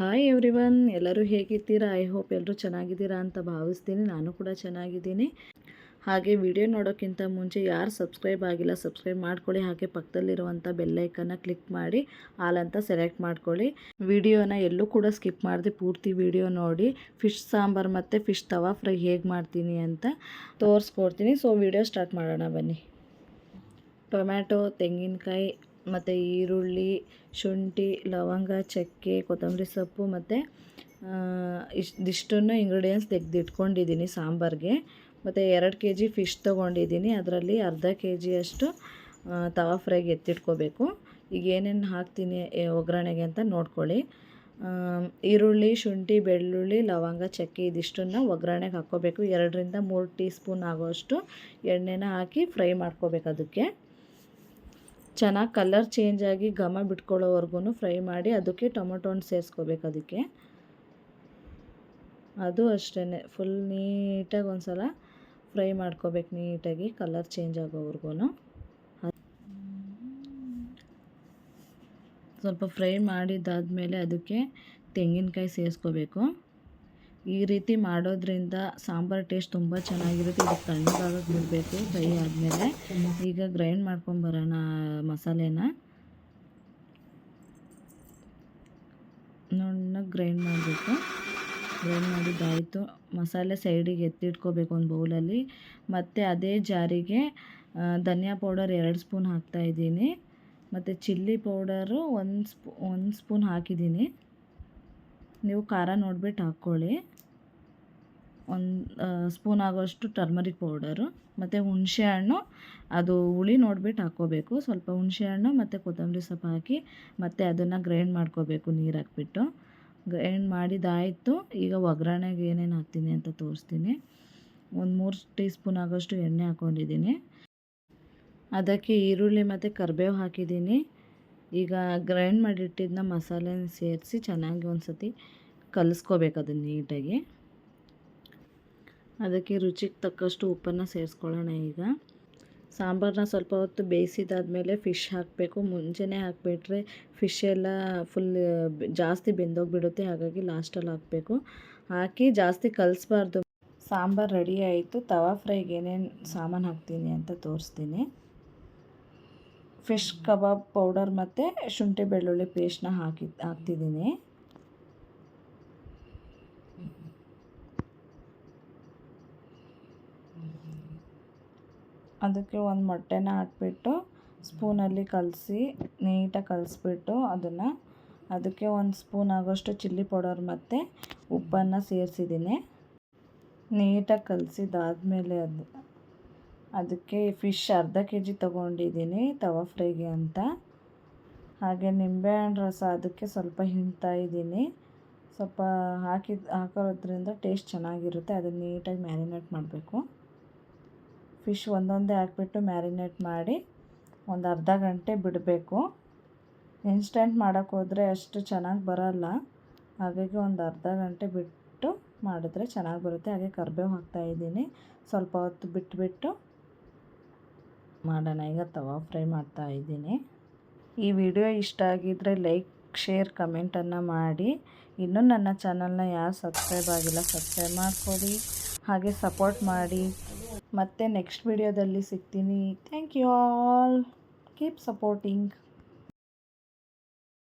Hi everyone, ಎಲ್ಲರೂ ಹೇಗಿದ್ದೀರಾ? I hope ಎಲ್ಲರೂ ಚೆನ್ನಾಗಿದ್ದೀರಾ ಅಂತ ಭಾವಿಸ್ತೀನಿ. ನಾನು ಕೂಡ ಚೆನ್ನಾಗಿದ್ದೀನಿ. ಹಾಗೆ ವಿಡಿಯೋ ನೋಡೋಕ್ಕಿಂತ ಮುಂಚೆ ಯಾರು ಸಬ್ಸ್ಕ್ರೈಬ್ ಆಗಿಲ್ಲ ಸಬ್ಸ್ಕ್ರೈಬ್ ಮಾಡ್ಕೊಳ್ಳಿ. ಹಾಗೆ ಪಕ್ಕದಲ್ಲಿರುವಂಥ ಬೆಲ್ಲೈಕನ್ನ ಕ್ಲಿಕ್ ಮಾಡಿ ಆಲ್ ಅಂತ ಸೆಲೆಕ್ಟ್ ಮಾಡ್ಕೊಳ್ಳಿ. ವಿಡಿಯೋನ ಎಲ್ಲೂ ಕೂಡ ಸ್ಕಿಪ್ ಮಾಡದೆ ಪೂರ್ತಿ ವಿಡಿಯೋ ನೋಡಿ. ಫಿಶ್ ಸಾಂಬಾರು ಮತ್ತು ಫಿಶ್ ತವಾ ಫ್ರೈ ಹೇಗೆ ಮಾಡ್ತೀನಿ ಅಂತ ತೋರಿಸ್ಕೊಡ್ತೀನಿ. ಸೊ ವಿಡಿಯೋ ಸ್ಟಾರ್ಟ್ ಮಾಡೋಣ ಬನ್ನಿ. ಟೊಮ್ಯಾಟೊ, ತೆಂಗಿನಕಾಯಿ ಮತ್ತು ಈರುಳ್ಳಿ, ಶುಂಠಿ, ಲವಂಗ, ಚಕ್ಕೆ, ಕೊತ್ತಂಬರಿ ಸೊಪ್ಪು ಮತ್ತು ಇದಿಷ್ಟನ್ನು ಇಂಗ್ರೀಡಿಯೆಂಟ್ಸ್ ತೆಗೆದಿಟ್ಕೊಂಡಿದ್ದೀನಿ ಸಾಂಬಾರಿಗೆ. ಮತ್ತು 2 kg ಫಿಶ್ ತೊಗೊಂಡಿದ್ದೀನಿ. ಅದರಲ್ಲಿ ಅರ್ಧ kg ತವಾ ಫ್ರೈಗೆ ಎತ್ತಿಟ್ಕೋಬೇಕು. ಈಗ ಏನೇನು ಹಾಕ್ತೀನಿ ಒಗ್ಗರಣೆಗೆ ಅಂತ ನೋಡ್ಕೊಳ್ಳಿ. ಈರುಳ್ಳಿ, ಶುಂಠಿ, ಬೆಳ್ಳುಳ್ಳಿ, ಲವಂಗ, ಚಕ್ಕೆ ಇದಿಷ್ಟನ್ನು ಒಗ್ಗರಣೆಗೆ ಹಾಕ್ಕೋಬೇಕು. 2 ರಿಂದ 3 ಟೀ ಸ್ಪೂನ್ ಆಗೋಷ್ಟು ಎಣ್ಣೆನ ಹಾಕಿ ಫ್ರೈ ಮಾಡ್ಕೋಬೇಕು. ಅದಕ್ಕೆ ಚೆನ್ನಾಗಿ ಕಲರ್ ಚೇಂಜ್ ಆಗಿ ಘಮ ಬಿಟ್ಕೊಳ್ಳೋವರೆಗೂ ಫ್ರೈ ಮಾಡಿ ಅದಕ್ಕೆ ಟೊಮೊಟೊನ ಸೇರಿಸ್ಕೋಬೇಕು. ಅದಕ್ಕೆ ಅದು ಅಷ್ಟೇ ಫುಲ್ ನೀಟಾಗಿ ಒಂದು ಸಲ ಫ್ರೈ ಮಾಡ್ಕೋಬೇಕು. ನೀಟಾಗಿ ಕಲರ್ ಚೇಂಜ್ ಆಗೋವರೆಗೂ ಸ್ವಲ್ಪ ಫ್ರೈ ಮಾಡಿದ್ದಾದಮೇಲೆ ಅದಕ್ಕೆ ತೆಂಗಿನಕಾಯಿ ಸೇರಿಸ್ಕೋಬೇಕು. ಈ ರೀತಿ ಮಾಡೋದ್ರಿಂದ ಸಾಂಬಾರು ಟೇಸ್ಟ್ ತುಂಬ ಚೆನ್ನಾಗಿರುತ್ತೆ. ಇದು ತಣ್ಣಗಾಗಕ್ಕೆ ಬಿಡಬೇಕು ಫ್ರೈ ಆದಮೇಲೆ. ಈಗ ಗ್ರೈಂಡ್ ಮಾಡ್ಕೊಂಬರೋಣ ಮಸಾಲೆನ. ನುಣ್ಣಗೆ ಗ್ರೈಂಡ್ ಮಾಡಬೇಕು. ಗ್ರೈಂಡ್ ಮಾಡಿದ್ದಾಯಿತು. ಮಸಾಲೆ ಸೈಡಿಗೆ ಎತ್ತಿಟ್ಕೋಬೇಕು ಒಂದು ಬೌಲಲ್ಲಿ. ಮತ್ತು ಅದೇ ಜಾರಿಗೆ ಧನಿಯಾ ಪೌಡರ್ 2 ಸ್ಪೂನ್ ಹಾಕ್ತಾಯಿದ್ದೀನಿ. ಮತ್ತು ಚಿಲ್ಲಿ ಪೌಡರು 1 ಸ್ಪೂನ್ ಹಾಕಿದ್ದೀನಿ. ನೀವು ಖಾರ ನೋಡಿಬಿಟ್ಟು ಹಾಕ್ಕೊಳ್ಳಿ. 1 ಸ್ಪೂನ್ ಆಗೋಷ್ಟು ಟರ್ಮರಿಕ್ ಪೌಡರು ಮತ್ತು ಹುಣಸೆಹಣ್ಣು, ಅದು ಹುಳಿ ನೋಡಿಬಿಟ್ಟು ಹಾಕ್ಕೋಬೇಕು. ಸ್ವಲ್ಪ ಹುಣಸೆಹಣ್ಣು ಮತ್ತು ಕೊತ್ತಂಬರಿ ಸೊಪ್ಪು ಹಾಕಿ ಮತ್ತು ಅದನ್ನು ಗ್ರೈಂಡ್ ಮಾಡ್ಕೋಬೇಕು ನೀರು ಹಾಕ್ಬಿಟ್ಟು. ಗ್ರೈಂಡ್ ಮಾಡಿದ್ದಾಯಿತು. ಈಗ ಒಗ್ಗರಣೆಗೆ ಏನೇನು ಹಾಕ್ತೀನಿ ಅಂತ ತೋರಿಸ್ತೀನಿ. 3 ಟೀ ಸ್ಪೂನ್ ಆಗೋಷ್ಟು ಎಣ್ಣೆ ಹಾಕ್ಕೊಂಡಿದ್ದೀನಿ. ಅದಕ್ಕೆ ಈರುಳ್ಳಿ ಮತ್ತು ಕರಿಬೇವು ಹಾಕಿದ್ದೀನಿ. ಈಗ ಗ್ರೈಂಡ್ ಮಾಡಿಟ್ಟಿದ್ದನ್ನ ಮಸಾಲೆನ ಸೇರಿಸಿ ಚೆನ್ನಾಗಿ ಒಂದು ಸತಿ ಕಲಿಸ್ಕೋಬೇಕು ಅದನ್ನು ನೀಟಾಗಿ. ಅದಕ್ಕೆ ರುಚಿಗೆ ತಕ್ಕಷ್ಟು ಉಪ್ಪನ್ನು ಸೇರಿಸ್ಕೊಳ್ಳೋಣ. ಈಗ ಸಾಂಬಾರನ್ನ ಸ್ವಲ್ಪ ಹೊತ್ತು ಬೇಯಿಸಿದಾದ್ಮೇಲೆ ಫಿಶ್ ಹಾಕಬೇಕು. ಮುಂಚೆನೇ ಹಾಕಿಬಿಟ್ರೆ ಫಿಶ್ ಎಲ್ಲ ಫುಲ್ ಜಾಸ್ತಿ ಬೆಂದೋಗಿಬಿಡುತ್ತೆ. ಹಾಗಾಗಿ ಲಾಸ್ಟಲ್ಲಿ ಹಾಕಬೇಕು. ಹಾಕಿ ಜಾಸ್ತಿ ಕಲಿಸ್ಬಾರ್ದು. ಸಾಂಬಾರು ರೆಡಿ ಆಯಿತು. ತವಾ ಫ್ರೈಗೆ ಏನೇನು ಸಾಮಾನು ಹಾಕ್ತೀನಿ ಅಂತ ತೋರಿಸ್ತೀನಿ. ಫಿಶ್ ಕಬಾಬ್ ಪೌಡರ್ ಮತ್ತು ಶುಂಠಿ ಬೆಳ್ಳುಳ್ಳಿ ಪೇಸ್ಟ್ನ ಹಾಕ್ತಿದ್ದೀನಿ. ಅದಕ್ಕೆ ಒಂದು ಮೊಟ್ಟೆನ ಹಾಕ್ಬಿಟ್ಟು ಸ್ಪೂನಲ್ಲಿ ಕಲಸಿ ನೀಟಾಗಿ ಕಲಿಸ್ಬಿಟ್ಟು ಅದಕ್ಕೆ 1 ಸ್ಪೂನ್ ಆಗೋಷ್ಟು ಚಿಲ್ಲಿ ಪೌಡರ್ ಮತ್ತು ಉಪ್ಪನ್ನು ಸೇರಿಸಿದ್ದೀನಿ. ನೀಟಾಗಿ ಕಲಸಿದಾದ್ಮೇಲೆ ಅದಕ್ಕೆ ಫಿಶ್ ಅರ್ಧ kg ತೊಗೊಂಡಿದ್ದೀನಿ ತವಾ ಫ್ರೈಗೆ ಅಂತ. ಹಾಗೆ ನಿಂಬೆಹಣ್ಣು ರಸ ಅದಕ್ಕೆ ಸ್ವಲ್ಪ ಹಿಂಡ್ತಾಯಿದ್ದೀನಿ. ಸ್ವಲ್ಪ ಹಾಕೋದ್ರಿಂದ ಟೇಸ್ಟ್ ಚೆನ್ನಾಗಿರುತ್ತೆ. ಅದನ್ನು ನೀಟಾಗಿ ಮ್ಯಾರಿನೇಟ್ ಮಾಡಬೇಕು. ಫಿಶ್ ಒಂದೊಂದೇ ಹಾಕ್ಬಿಟ್ಟು ಮ್ಯಾರಿನೇಟ್ ಮಾಡಿ ಒಂದು ಅರ್ಧ ಗಂಟೆ ಬಿಡಬೇಕು. ಇನ್ಸ್ಟೆಂಟ್ ಮಾಡೋಕ್ಕೋದ್ರೆ ಅಷ್ಟು ಚೆನ್ನಾಗಿ ಬರೋಲ್ಲ. ಹಾಗಾಗಿ ಒಂದು ಅರ್ಧ ಗಂಟೆ ಬಿಟ್ಟು ಮಾಡಿದ್ರೆ ಚೆನ್ನಾಗಿ ಬರುತ್ತೆ. ಹಾಗೆ ಕರಿಬೇವು ಹಾಕ್ತಾಯಿದ್ದೀನಿ. ಸ್ವಲ್ಪ ಹೊತ್ತು ಬಿಟ್ಟು ಮಾಡೋಣ. ಈಗ ತವಾ ಫ್ರೈ ಮಾಡ್ತಾಯಿದ್ದೀನಿ. ಈ ವಿಡಿಯೋ ಇಷ್ಟ ಆಗಿದ್ದರೆ ಲೈಕ್, ಶೇರ್, ಕಮೆಂಟನ್ನು ಮಾಡಿ. ಇನ್ನೂ ನನ್ನ ಚಾನಲ್ನ ಯಾರು ಸಬ್ಸ್ಕ್ರೈಬ್ ಆಗಿಲ್ಲ ಸಬ್ಸ್ಕ್ರೈಬ್ ಮಾಡಿಕೊಡಿ. ಹಾಗೆ ಸಪೋರ್ಟ್ ಮಾಡಿ. ಮತ್ತೆ ನೆಕ್ಸ್ಟ್ ವಿಡಿಯೋದಲ್ಲಿ ಸಿಗ್ತೀನಿ. Thank you all. Keep supporting.